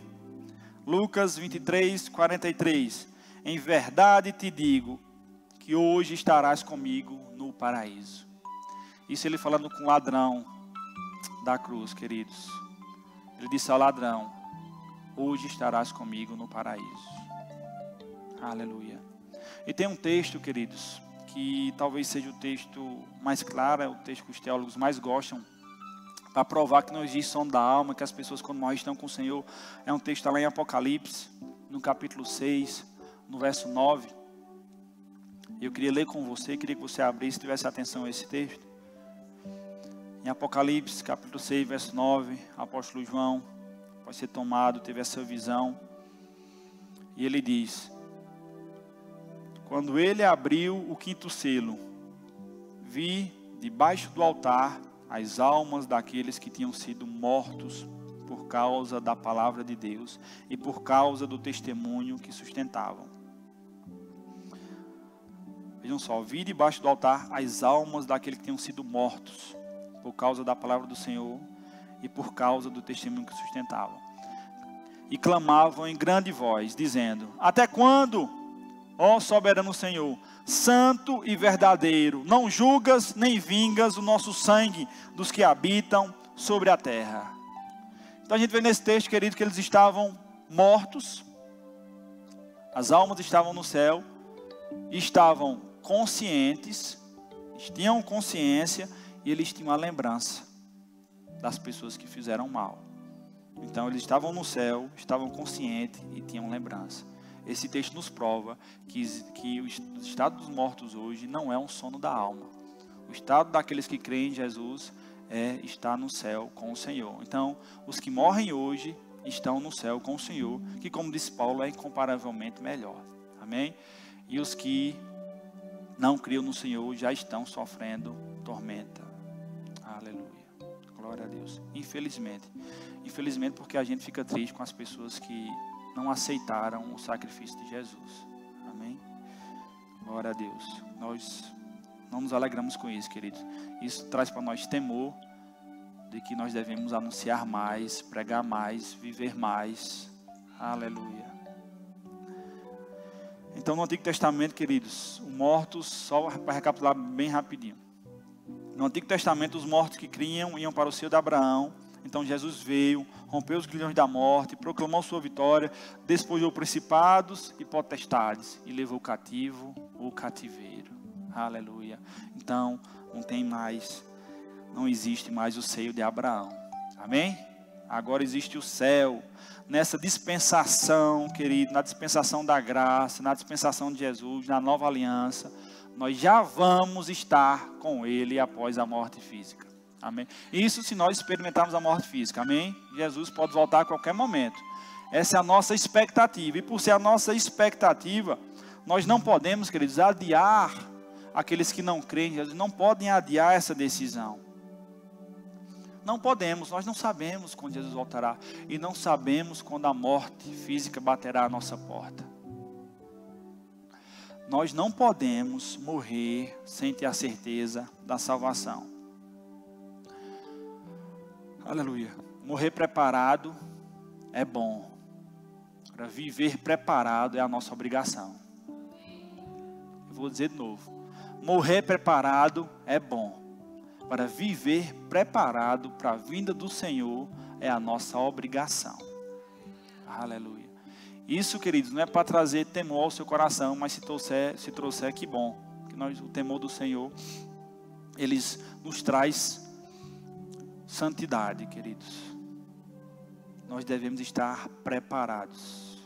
Lucas 23, 43, em verdade te digo, que hoje estarás comigo no paraíso. Isso ele falando com o ladrão da cruz, queridos. Ele disse ao ladrão, hoje estarás comigo no paraíso. Aleluia. E tem um texto, queridos, que talvez seja o texto mais claro, é o texto que os teólogos mais gostam, para provar que não existe som da alma, que as pessoas quando morrem estão com o Senhor. É um texto lá em Apocalipse, no capítulo 6, no verso 9. Eu queria ler com você, queria que você abrisse, tivesse atenção a esse texto. Em Apocalipse, capítulo 6, verso 9, o apóstolo João, após ser tomado, teve essa visão. E ele diz, quando ele abriu o 5º selo, vi debaixo do altar as almas daqueles que tinham sido mortos por causa da palavra de Deus e por causa do testemunho que sustentavam. Vejam só, vi debaixo do altar as almas daqueles que tinham sido mortos por causa da palavra do Senhor e por causa do testemunho que sustentavam. E clamavam em grande voz, dizendo, até quando, ó soberano Senhor, santo e verdadeiro, não julgas nem vingas o nosso sangue dos que habitam sobre a terra? Então a gente vê nesse texto, querido, que eles estavam mortos, as almas estavam no céu, estavam conscientes, tinham consciência e eles tinham a lembrança das pessoas que fizeram mal. Então eles estavam no céu, estavam conscientes e tinham lembrança. Esse texto nos prova que o estado dos mortos hoje não é um sono da alma. O estado daqueles que creem em Jesus é estar no céu com o Senhor. Então, os que morrem hoje estão no céu com o Senhor, que, como disse Paulo, é incomparavelmente melhor. Amém? E os que não criam no Senhor já estão sofrendo tormenta. Aleluia. Glória a Deus. Infelizmente. Infelizmente porque a gente fica triste com as pessoas que não aceitaram o sacrifício de Jesus. Amém? Glória a Deus. Nós não nos alegramos com isso, queridos. Isso traz para nós temor, de que nós devemos anunciar mais, pregar mais, viver mais. Aleluia. Então, no Antigo Testamento, queridos, os mortos, só para recapitular bem rapidinho. No Antigo Testamento, os mortos que criam iam para o seio de Abraão. Então, Jesus veio, rompeu os grilhões da morte, proclamou sua vitória, despojou principados e potestades e levou cativo o cativeiro. Aleluia. Então, não existe mais o seio de Abraão. Amém? Agora existe o céu. Nessa dispensação, querido, na dispensação da graça, na dispensação de Jesus, na nova aliança, nós já vamos estar com Ele após a morte física. Amém? Isso se nós experimentarmos a morte física. Amém? Jesus pode voltar a qualquer momento. Essa é a nossa expectativa. E por ser a nossa expectativa, nós não podemos, queridos, adiar. Aqueles que não creem em Jesus não podem adiar essa decisão. Não podemos, nós não sabemos quando Jesus voltará. E não sabemos quando a morte física baterá à nossa porta. Nós não podemos morrer sem ter a certeza da salvação. Aleluia. Morrer preparado é bom. Para viver preparado é a nossa obrigação. Eu vou dizer de novo. Morrer preparado é bom. Para viver preparado para a vinda do Senhor é a nossa obrigação. Aleluia. Isso, queridos, não é para trazer temor ao seu coração, mas se trouxer, que bom. Que o temor do Senhor, ele nos traz santidade, queridos. Nós devemos estar preparados.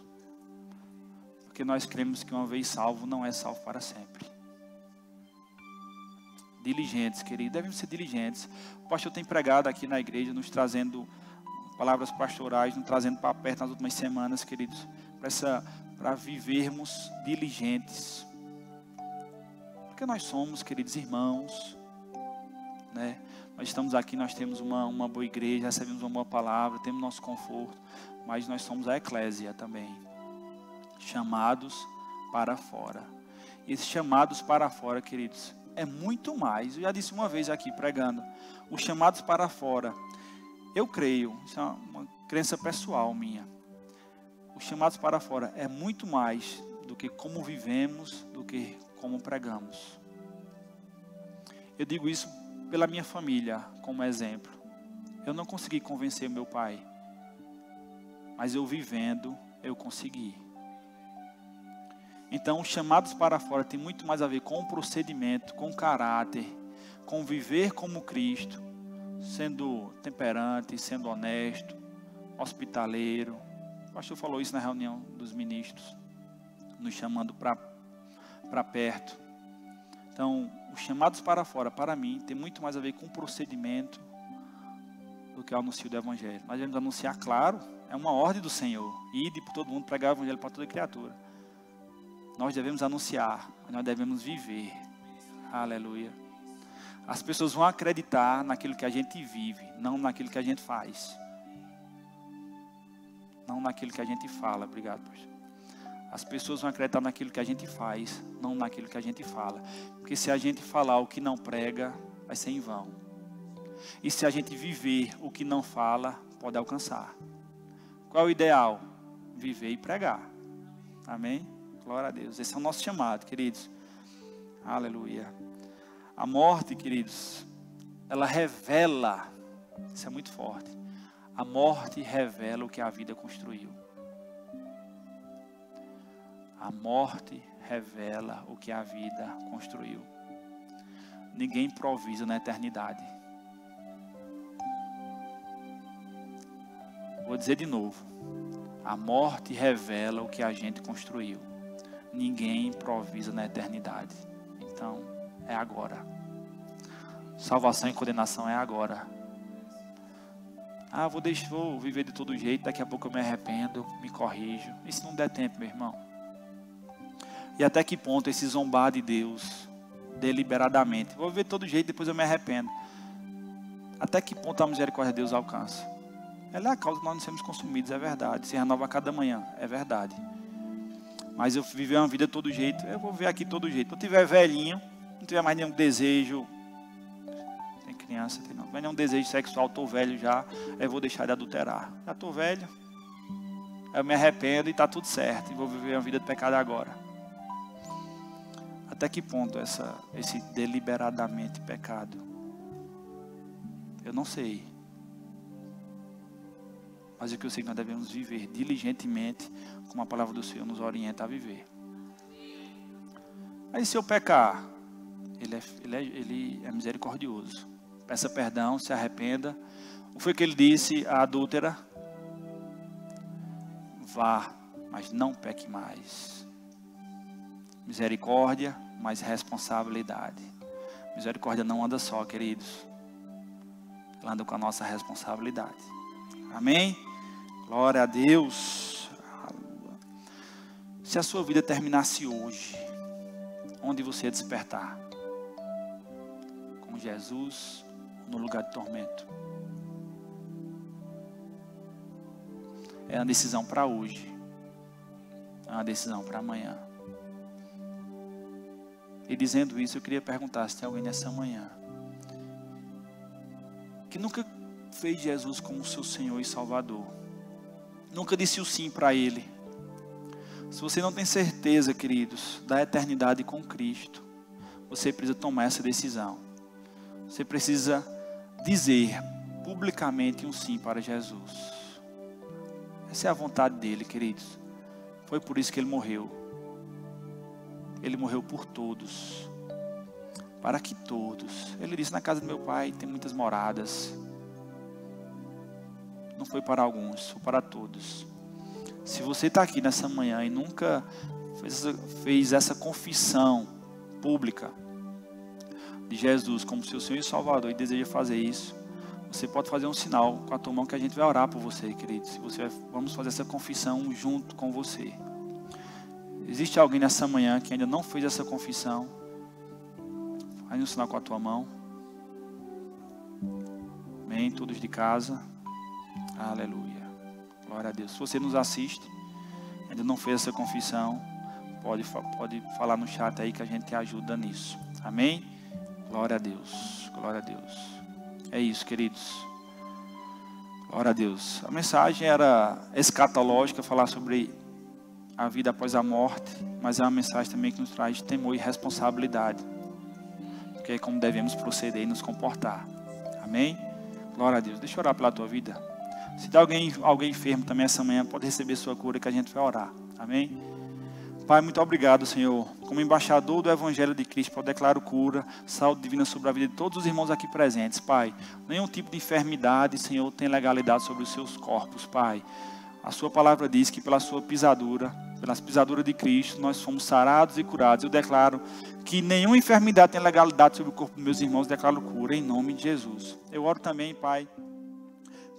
Porque nós cremos que uma vez salvo, não é salvo para sempre. Diligentes, queridos, devemos ser diligentes. O pastor tem pregado aqui na igreja, nos trazendo palavras pastorais, nos trazendo para perto nas últimas semanas, queridos, para vivermos diligentes. Porque nós somos, queridos irmãos, né? Nós estamos aqui, nós temos uma boa igreja, recebemos uma boa palavra, temos nosso conforto, mas nós somos a eclésia também, chamados para fora. E esses chamados para fora, queridos, é muito mais. Eu já disse uma vez aqui pregando, os chamados para fora, eu creio, isso é uma crença pessoal minha, os chamados para fora é muito mais do que como vivemos, do que como pregamos. Eu digo isso pela minha família, como exemplo. Eu não consegui convencer meu pai, mas eu vivendo, eu consegui. Então, os chamados para fora tem muito mais a ver com o procedimento, com o caráter, com viver como Cristo, sendo temperante, sendo honesto, hospitaleiro. O pastor falou isso na reunião dos ministros, nos chamando para perto. Então, os chamados para fora, para mim, tem muito mais a ver com o procedimento do que o anúncio do Evangelho. Nós devemos anunciar, claro, é uma ordem do Senhor. Ide por todo mundo, pregar o Evangelho para toda criatura. Nós devemos anunciar, nós devemos viver. Aleluia. As pessoas vão acreditar naquilo que a gente vive, não naquilo que a gente faz. Não naquilo que a gente fala. Obrigado, pastor. As pessoas vão acreditar naquilo que a gente faz, não naquilo que a gente fala. Porque se a gente falar o que não prega, vai ser em vão. E se a gente viver o que não fala, pode alcançar. Qual é o ideal? Viver e pregar. Amém? Glória a Deus. Esse é o nosso chamado, queridos. Aleluia. A morte, queridos, ela revela. Isso é muito forte. A morte revela o que a vida construiu. A morte revela o que a vida construiu. Ninguém improvisa na eternidade. Vou dizer de novo. A morte revela o que a gente construiu. Ninguém improvisa na eternidade. Então, é agora. Salvação e condenação é agora. Vou viver de todo jeito, daqui a pouco eu me arrependo, me corrijo. E se não der tempo, meu irmão? E até que ponto esse zombar de Deus, deliberadamente, vou viver de todo jeito, depois eu me arrependo. Até que ponto a misericórdia de Deus alcança? Ela é a causa que nós não sermos consumidos, é verdade. Se renova a cada manhã, é verdade. Mas eu viver uma vida de todo jeito, eu vou viver aqui de todo jeito. Se eu tiver velhinho, não tiver mais nenhum desejo, tem que criança. Não é nenhum desejo sexual, estou velho já, eu vou deixar de adulterar. Já estou velho, eu me arrependo e está tudo certo, e vou viver uma vida de pecado agora. Até que ponto esse deliberadamente pecado? Eu não sei. Mas o que eu sei que nós devemos viver diligentemente, como a palavra do Senhor nos orienta a viver. Aí se eu pecar, ele é misericordioso. Peça perdão, se arrependa. O que foi que ele disse à adúltera? Vá, mas não peque mais. Misericórdia, mas responsabilidade. Misericórdia não anda só, queridos. Ela anda com a nossa responsabilidade. Amém? Glória a Deus. Se a sua vida terminasse hoje, onde você ia despertar? Com Jesus ou no lugar de tormento? É uma decisão para hoje. É uma decisão para amanhã. E dizendo isso, eu queria perguntar se tem alguém nessa manhã que nunca fez Jesus como seu Senhor e Salvador. Nunca disse o sim para Ele. Se você não tem certeza, queridos, da eternidade com Cristo, você precisa tomar essa decisão. Você precisa dizer publicamente um sim para Jesus. Essa é a vontade dele, queridos. Foi por isso que Ele morreu. Ele morreu por todos. Para que todos. Ele disse, na casa do meu Pai tem muitas moradas. Não foi para alguns, foi para todos. Se você está aqui nessa manhã e nunca fez essa confissão pública de Jesus como seu Senhor e Salvador e deseja fazer isso, você pode fazer um sinal com a tua mão que a gente vai orar por você, querido. Vamos fazer essa confissão junto com você. Existe alguém nessa manhã que ainda não fez essa confissão? Faz um sinal com a tua mão. Amém, todos de casa. Aleluia. Glória a Deus. Se você nos assiste, ainda não fez essa confissão, pode falar no chat aí que a gente te ajuda nisso. Amém? Glória a Deus. Glória a Deus. É isso, queridos. Glória a Deus. A mensagem era escatológica, falar sobre a vida após a morte, mas é uma mensagem também que nos traz temor e responsabilidade. Porque é como devemos proceder e nos comportar. Amém? Glória a Deus. Deixa eu orar pela tua vida. Se tem alguém enfermo também essa manhã, pode receber sua cura que a gente vai orar. Amém? Pai, muito obrigado, Senhor. Como embaixador do Evangelho de Cristo, eu declaro cura, saúde divina sobre a vida de todos os irmãos aqui presentes, Pai. Nenhum tipo de enfermidade, Senhor, tem legalidade sobre os seus corpos, Pai. A sua palavra diz que pelas pisaduras de Cristo, nós fomos sarados e curados. Eu declaro que nenhuma enfermidade tem legalidade sobre o corpo dos meus irmãos. Eu declaro cura em nome de Jesus. Eu oro também, Pai,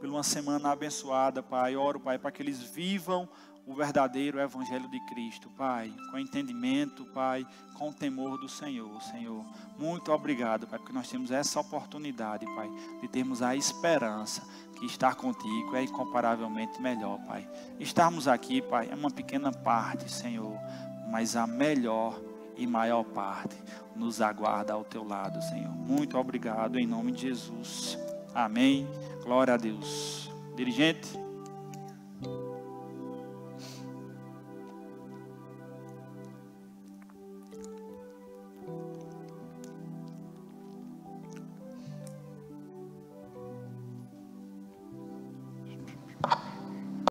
por uma semana abençoada, Pai. Oro, Pai, para que eles vivam o verdadeiro Evangelho de Cristo, Pai, com entendimento, Pai, com o temor do Senhor, Senhor. Muito obrigado, Pai, porque nós temos essa oportunidade, Pai, de termos a esperança que estar contigo é incomparavelmente melhor, Pai. Estarmos aqui, Pai, é uma pequena parte, Senhor, mas a melhor e maior parte nos aguarda ao teu lado, Senhor. Muito obrigado, em nome de Jesus. Amém. Glória a Deus. Dirigente.